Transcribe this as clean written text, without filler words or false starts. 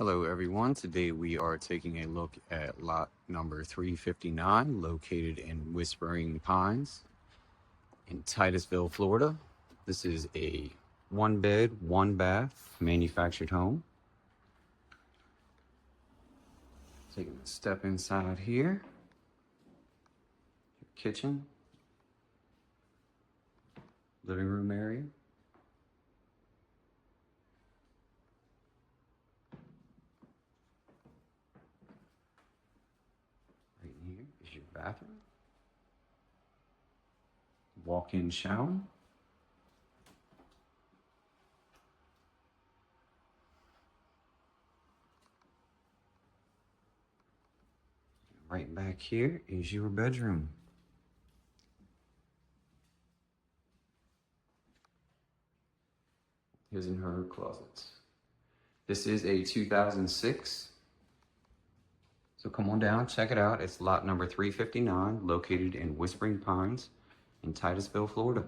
Hello everyone, today we are taking a look at lot number 359 located in Whispering Pines in Titusville, Florida. This is a 1-bed, 1-bath manufactured home. Taking a step inside here, your kitchen, living room area. Right here is your bathroom. Walk-in shower. Right back here is your bedroom. His and her closets. This is a 2006. So come on down, check it out. It's lot number 359, located in Whispering Pines in Titusville, Florida.